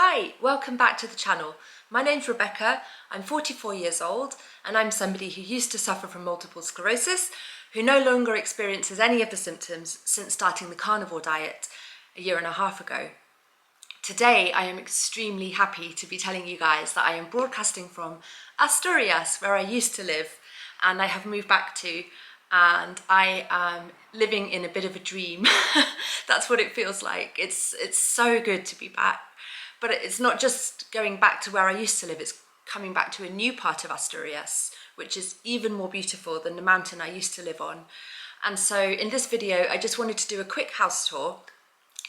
Hi, welcome back to the channel. My name's Rebecca, I'm 44 years old and I'm somebody who used to suffer from multiple sclerosis, who no longer experiences any of the symptoms since starting the carnivore diet a year and a half ago. Today I am extremely happy to be telling you guys that I am broadcasting from Asturias, where I used to live and I have moved back to, and I am living in a bit of a dream. That's what it feels like. It's so good to be back. But it's not just going back to where I used to live, it's coming back to a new part of Asturias, which is even more beautiful than the mountain I used to live on. And so in this video, I just wanted to do a quick house tour.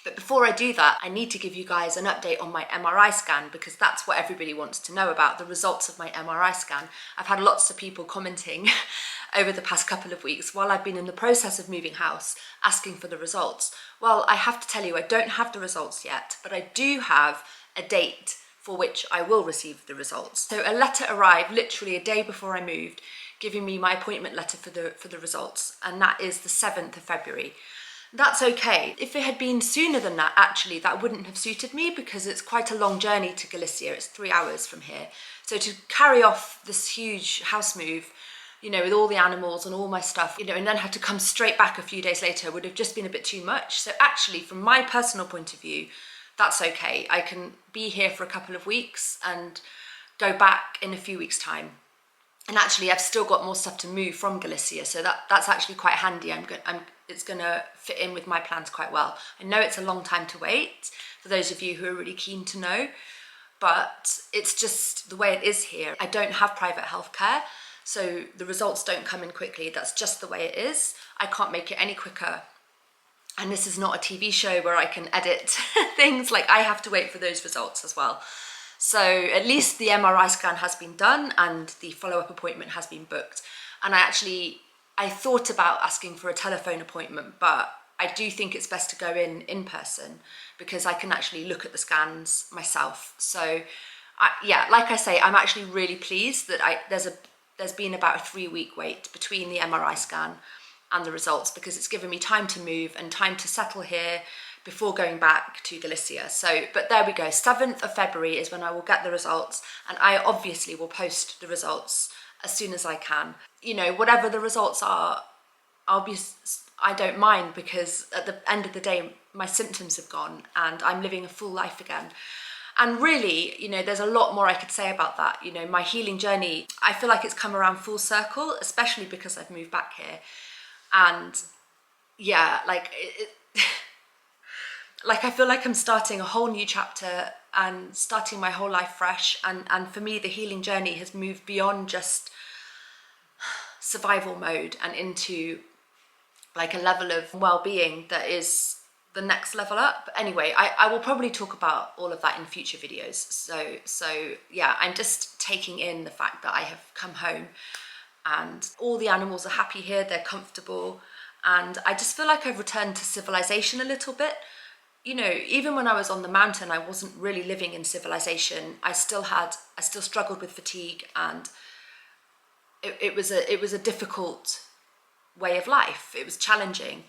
But before I do that, I need to give you guys an update on my MRI scan, because that's what everybody wants to know about, the results of my MRI scan. I've had lots of people commenting over the past couple of weeks while I've been in the process of moving house, asking for the results. Well, I have to tell you, I don't have the results yet, but I do have a date for which I will receive the results. So a letter arrived literally a day before I moved, giving me my appointment letter for the results, and that is the 7th of February. That's okay. If it had been sooner than that, actually, that wouldn't have suited me, because it's quite a long journey to Galicia. It's 3 hours from here. So to carry off this huge house move, you know, with all the animals and all my stuff, you know, and then have to come straight back a few days later would have just been a bit too much. So actually, from my personal point of view, that's okay. I can be here for a couple of weeks and go back in a few weeks' time. And actually, I've still got more stuff to move from Galicia, so that's actually quite handy. It's gonna fit in with my plans quite well. I know it's a long time to wait, for those of you who are really keen to know, but it's just the way it is here. I don't have private healthcare, so the results don't come in quickly. That's just the way it is. I can't make it any quicker. And this is not a TV show where I can edit things. Like, I have to wait for those results as well. So at least the MRI scan has been done and the follow-up appointment has been booked. And I thought about asking for a telephone appointment, but I do think it's best to go in person, because I can actually look at the scans myself. So yeah, like I say, I'm actually really pleased that there's been about a 3-week wait between the MRI scan and the results, because it's given me time to move and time to settle here before going back to Galicia. So, but there we go, 7th of February is when I will get the results, and I obviously will post the results as soon as I can. You know, whatever the results are, I don't mind, because at the end of the day, my symptoms have gone and I'm living a full life again. And really, you know, there's a lot more I could say about that. You know, my healing journey, I feel like it's come around full circle, especially because I've moved back here. And yeah, like like I feel like I'm starting a whole new chapter and starting my whole life fresh. And for me, the healing journey has moved beyond just survival mode and into like a level of well-being that is the next level up. But anyway, I will probably talk about all of that in future videos. So yeah, I'm just taking in the fact that I have come home and all the animals are happy here, they're comfortable, and I just feel like I've returned to civilization a little bit. You know, even when I was on the mountain, I wasn't really living in civilization. I still struggled with fatigue, and it was a difficult way of life. It was challenging.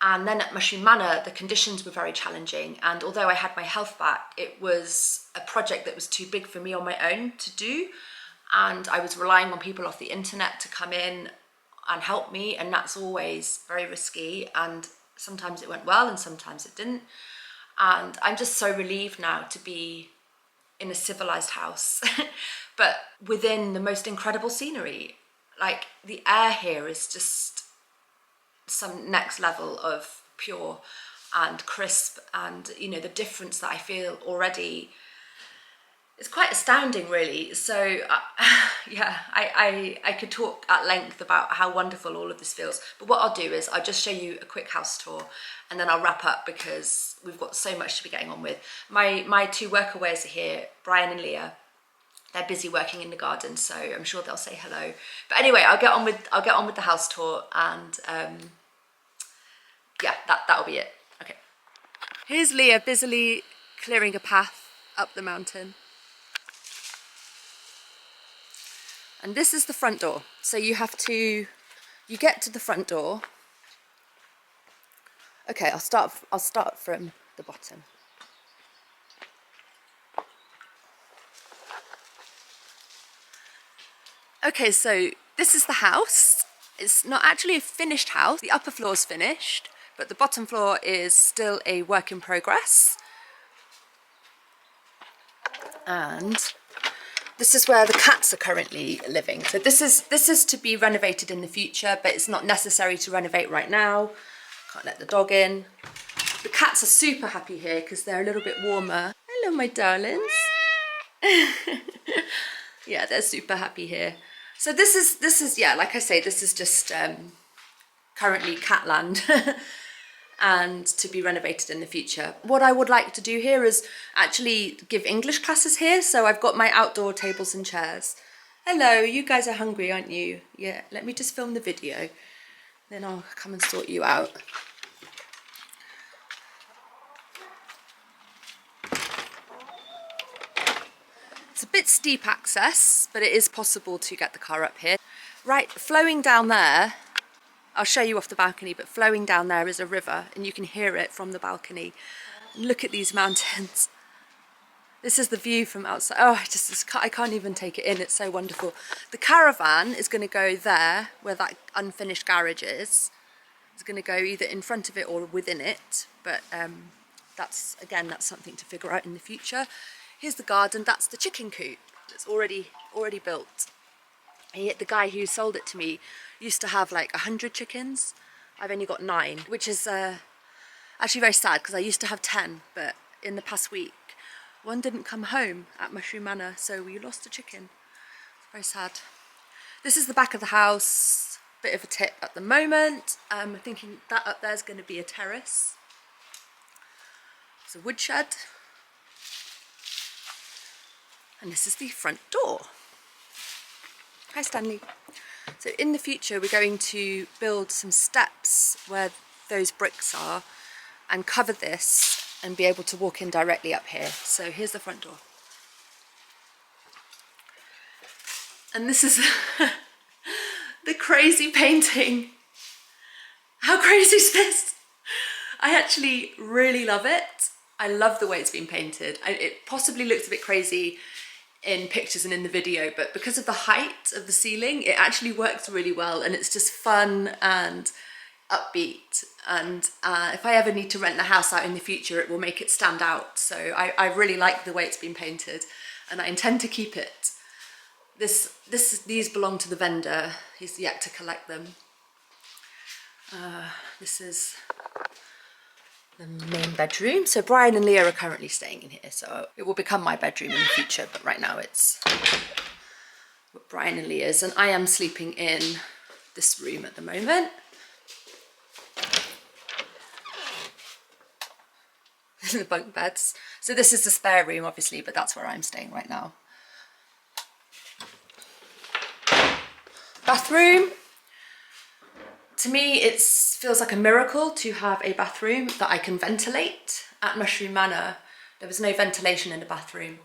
And then at Mushroom Manor, the conditions were very challenging. And although I had my health back, it was a project that was too big for me on my own to do. And I was relying on people off the internet to come in and help me, and that's always very risky, and sometimes it went well and sometimes it didn't. And I'm just so relieved now to be in a civilized house, but within the most incredible scenery. Like, the air here is just some next level of pure and crisp, and you know, the difference that I feel already, it's quite astounding, really. So yeah, I could talk at length about how wonderful all of this feels, but what I'll do is I'll just show you a quick house tour and then I'll wrap up, because we've got so much to be getting on with. My 2 workaways are here, Brian and Leah. They're busy working in the garden, so I'm sure they'll say hello. But anyway, I'll get on with the house tour, and yeah, that'll be it. Okay. Here's Leah busily clearing a path up the mountain. And this is the front door. So you get to the front door. Okay, I'll start from the bottom. Okay, so this is the house. It's not actually a finished house. The upper floor is finished, but the bottom floor is still a work in progress. And this is where the cats are currently living. So this is to be renovated in the future, but it's not necessary to renovate right now. Can't let the dog in. The cats are super happy here because they're a little bit warmer. Hello, my darlings. Yeah, they're super happy here. So this is yeah, like I say, this is just currently catland and to be renovated in the future. What I would like to do here is actually give English classes here. So I've got my outdoor tables and chairs. Hello, you guys are hungry, aren't you? Yeah, let me just film the video, then I'll come and sort you out. It's a bit steep access, but it is possible to get the car up here. Right, flowing down there, I'll show you off the balcony, but flowing down there is a river and you can hear it from the balcony. Look at these mountains. This is the view from outside. Oh, I can't even take it in. It's so wonderful. The caravan is going to go there where that unfinished garage is. It's going to go either in front of it or within it. But that's something to figure out in the future. Here's the garden. That's the chicken coop. It's already built. And the guy who sold it to me used to have like 100 chickens. I've only got 9, which is actually very sad because I used to have 10, but in the past week, one didn't come home at Mushroom Manor, so we lost a chicken. Very sad. This is the back of the house. Bit of a tip at the moment. I'm thinking that up there is going to be a terrace. It's a woodshed. And this is the front door. Hi, Stanley. So in the future, we're going to build some steps where those bricks are and cover this and be able to walk in directly up here. So here's the front door. And this is the crazy painting. How crazy is this? I actually really love it. I love the way it's been painted. It possibly looks a bit crazy in pictures and in the video, but because of the height of the ceiling, it actually works really well, and it's just fun and upbeat. And if I ever need to rent the house out in the future, it will make it stand out. So I really like the way it's been painted, and I intend to keep it. These belong to the vendor. He's yet to collect them. This is the main bedroom. So Brian and Leah are currently staying in here, so it will become my bedroom in the future, but right now it's Brian and Leah's, and I am sleeping in this room at the moment. The bunk beds. So this is the spare room, obviously, but that's where I'm staying right now. Bathroom. To me, it feels like a miracle to have a bathroom that I can ventilate. At Mushroom Manor, there was no ventilation in the bathroom.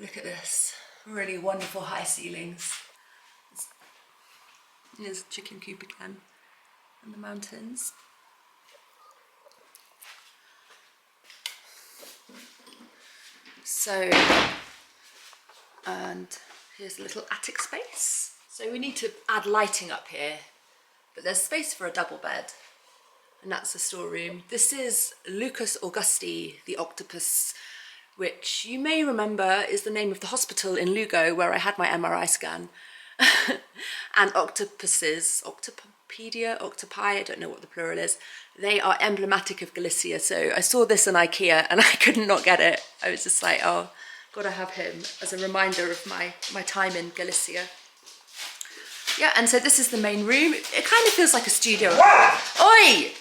Look at this, really wonderful high ceilings. There's a chicken coop again, and the mountains. So, and here's a little attic space. So we need to add lighting up here, but there's space for a double bed, and that's the storeroom. This is Lucas Augusti, the octopus, which you may remember is the name of the hospital in Lugo where I had my MRI scan. And octopuses, octopi, I don't know what the plural is, they are emblematic of Galicia. So I saw this in IKEA and I could not get it. I was just like, oh, gotta have him as a reminder of my time in Galicia. Yeah, and so this is the main room. It kind of feels like a studio. Oi!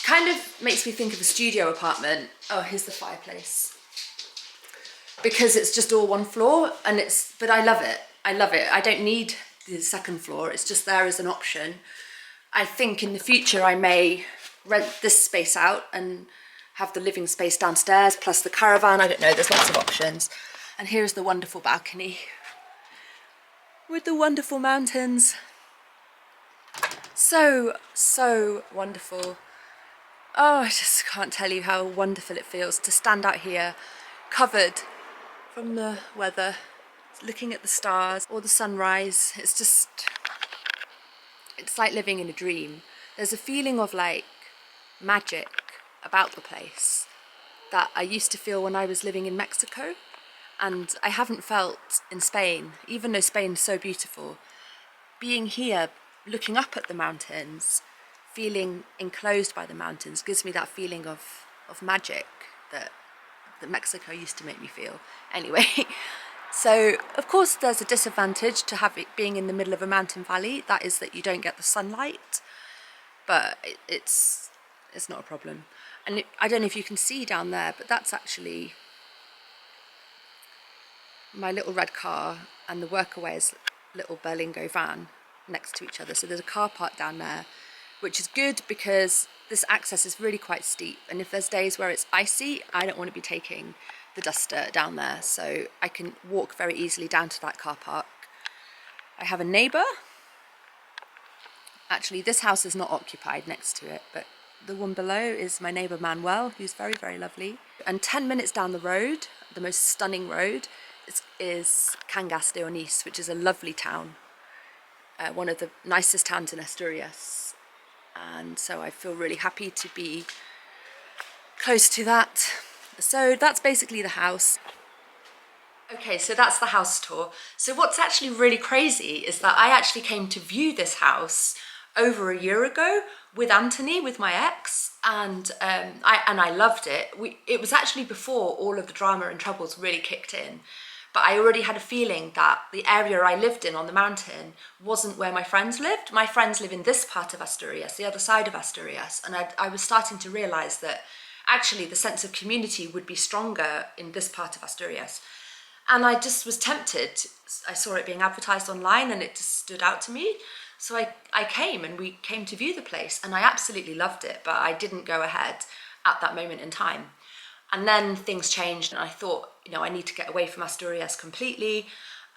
Kind of makes me think of a studio apartment. Oh, here's the fireplace. Because it's just all one floor, and but I love it. I love it. I don't need the second floor. It's just there as an option. I think in the future I may rent this space out and have the living space downstairs plus the caravan. I don't know, there's lots of options. And here's the wonderful balcony with the wonderful mountains. So wonderful. Oh, I just can't tell you how wonderful it feels to stand out here, covered from the weather, looking at the stars or the sunrise. It's like living in a dream. There's a feeling of like magic about the place that I used to feel when I was living in Mexico, and I haven't felt in Spain, even though Spain's so beautiful. Being here, looking up at the mountains, feeling enclosed by the mountains, gives me that feeling of magic that Mexico used to make me feel. Anyway, so of course there's a disadvantage to being in the middle of a mountain valley. That is that you don't get the sunlight, but it's not a problem. And I don't know if you can see down there, but that's actually my little red car and the Workaway's little Berlingo van next to each other. So there's a car park down there, which is good because this access is really quite steep. And if there's days where it's icy, I don't want to be taking the duster down there. So I can walk very easily down to that car park. I have a neighbour. Actually, this house is not occupied next to it, but the one below is my neighbour Manuel, who's very, very lovely. And 10 minutes down the road, the most stunning road, is Cangas de Onís, which is a lovely town, one of the nicest towns in Asturias. And so I feel really happy to be close to that. So that's basically the house. Okay, so that's the house tour. So what's actually really crazy is that I actually came to view this house over a year ago with Anthony, with my ex, and I loved it. It was actually before all of the drama and troubles really kicked in, but I already had a feeling that the area I lived in on the mountain wasn't where my friends lived. My friends live in this part of Asturias, the other side of Asturias, and I was starting to realise that actually the sense of community would be stronger in this part of Asturias. And I just was tempted. I saw it being advertised online and it just stood out to me. So I came, and we came to view the place, and I absolutely loved it, but I didn't go ahead at that moment in time. And then things changed, and I thought, I need to get away from Asturias completely,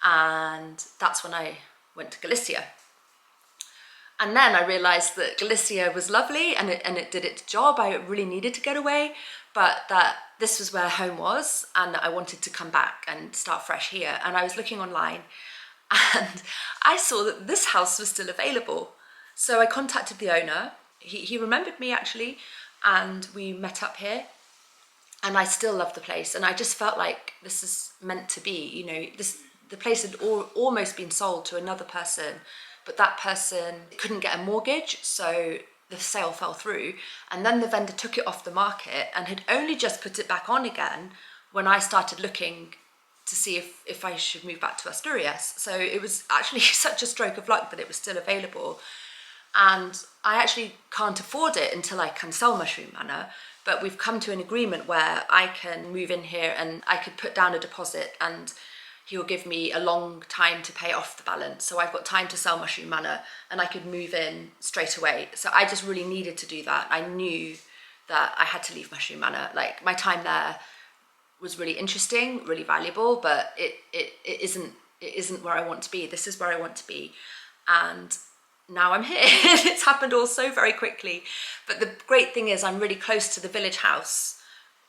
and that's when I went to Galicia. And then I realised that Galicia was lovely, and it did its job. I really needed to get away, but that this was where home was, and I wanted to come back and start fresh here. And I was looking online, and I saw that this house was still available. So I contacted the owner. He remembered me actually, and we met up here, and I still love the place. And I just felt like this is meant to be, the place had almost been sold to another person, but that person couldn't get a mortgage, so the sale fell through. And then the vendor took it off the market and had only just put it back on again when I started looking to see if I should move back to Asturias. So it was actually such a stroke of luck that it was still available. And I actually can't afford it until I can sell Mushroom Manor, but we've come to an agreement where I can move in here and I could put down a deposit, and he will give me a long time to pay off the balance. So I've got time to sell Mushroom Manor and I could move in straight away. So I just really needed to do that. I knew that I had to leave Mushroom Manor. Like, my time there was really interesting, really valuable, but it isn't where I want to be. This is where I want to be. And now I'm here. It's happened all so very quickly. But the great thing is I'm really close to the village house.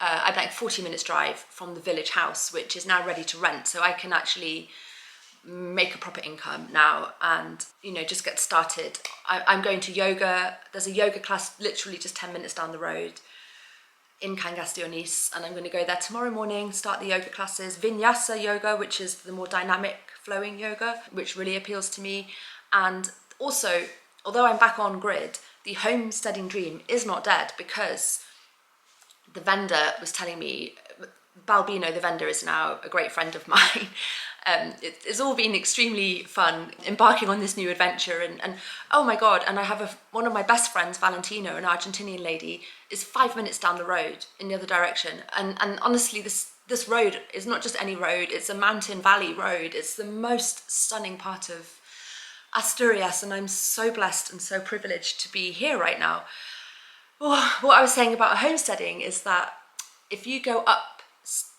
I'm like 40 minutes drive from the village house, which is now ready to rent. So I can actually make a proper income now and, just get started. I'm going to yoga. There's a yoga class literally just 10 minutes down the road in Cangas de Onís, and I'm going to go there tomorrow morning, start the yoga classes. Vinyasa yoga, which is the more dynamic flowing yoga, which really appeals to me. And also, although I'm back on grid, the homesteading dream is not dead, because the vendor was telling me, Balbino, the vendor, is now a great friend of mine. It's all been extremely fun embarking on this new adventure, and oh my god, and I have one of my best friends, Valentino, an Argentinian lady, is 5 minutes down the road in the other direction, and honestly this road is not just any road, it's a mountain valley road. It's the most stunning part of Asturias, and I'm so blessed and so privileged to be here right now. Well, what I was saying about homesteading is that if you go up,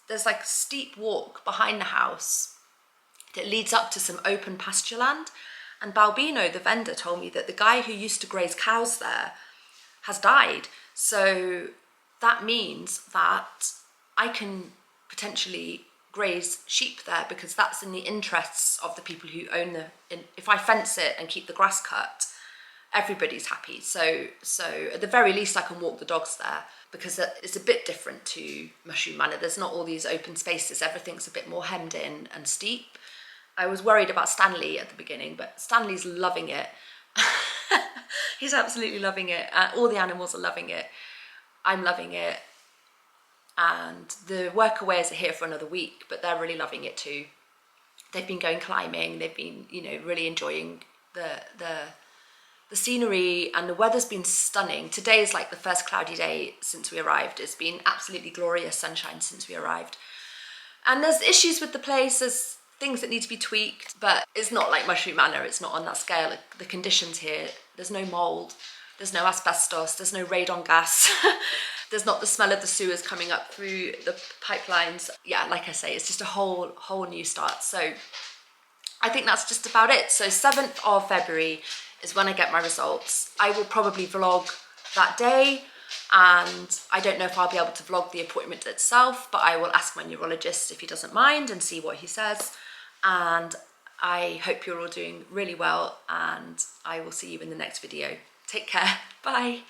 there's like a steep walk behind the house that leads up to some open pasture land. And Balbino, the vendor, told me that the guy who used to graze cows there has died. So that means that I can potentially graze sheep there, because that's in the interests of the people who own if I fence it and keep the grass cut, everybody's happy. So at the very least I can walk the dogs there, because it's a bit different to Mushroom Manor. There's not all these open spaces, everything's a bit more hemmed in and steep. I was worried about Stanley at the beginning, but Stanley's loving it. He's absolutely loving it. All the animals are loving it. I'm loving it. And the workaways are here for another week, but they're really loving it too. They've been going climbing, they've been, you know, really enjoying the scenery, and the weather's been stunning. Today is like the first cloudy day since we arrived. It's been absolutely glorious sunshine since we arrived. And there's issues with the place, there's things that need to be tweaked, but it's not like Mushroom Manor, it's not on that scale. The conditions here, there's no mold, there's no asbestos, there's no radon gas, there's not the smell of the sewers coming up through the pipelines. Yeah, like I say, it's just a whole new start. So I think that's just about it. So 7th of February is when I get my results. I will probably vlog that day, and I don't know if I'll be able to vlog the appointment itself, but I will ask my neurologist if he doesn't mind and see what he says. And I hope you're all doing really well, and I will see you in the next video. Take care. Bye.